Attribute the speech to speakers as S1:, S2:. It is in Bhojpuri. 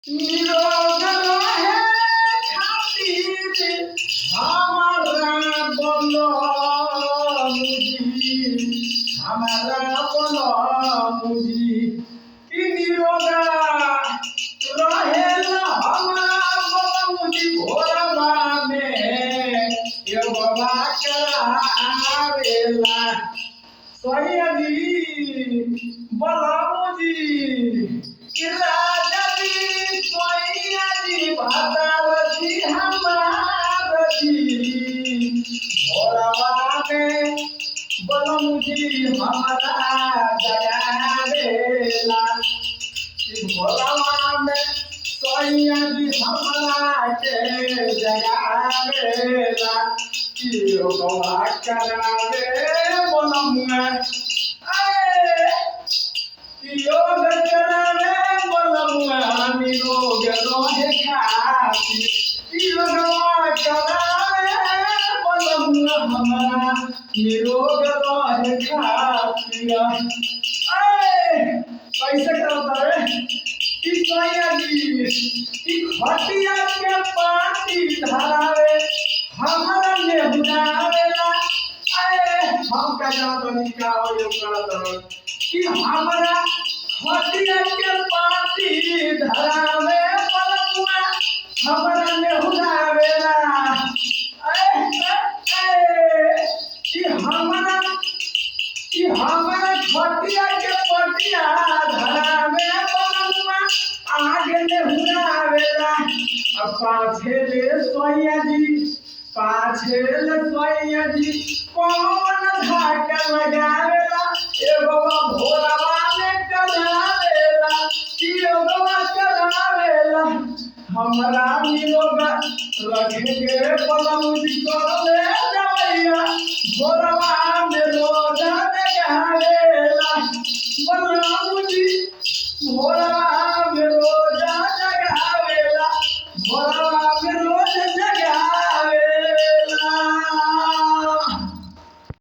S1: निरोग रहे खातिर हमारा मुझी कि निरोग रहेला हमारा मुझी भोरवा में ये बाबा करावेला सैयदी बलमुजी कि राजा जी सैयदी भद्रावती हमारी भोरवा में बलमुजी हमारा जगावेला कि भोरवा में सैयदी हमारा के जगावेला कि बाबा करावे बलमुआ योग करावे बलमुआ निरोग रहे खातिर योग करावे बलमुआ हमारा निरोग रहे खातिर कैसे करता रे कि सैयदी कि खटिया के पाटी धरावे हमारा नेहुनावेला हम का जान का हो यो करत कि हमारा खटिया के पाटी धरावे बलमुआ हमारा नेहुनावेला कि हमारा खटिया के पटिया धरावे बलमुआ आगे नेहुनावेला पाछे ले सैयदी कौन धाका लगावेला ए बाबा भोरवा में करावेला कि बाबा करावेला हमरा निरोग रखे के बलमुजी करले जवैया भोरवा में रोजा जगावेला बलमुजी भोरवा में रोजा जगावेला भोरवा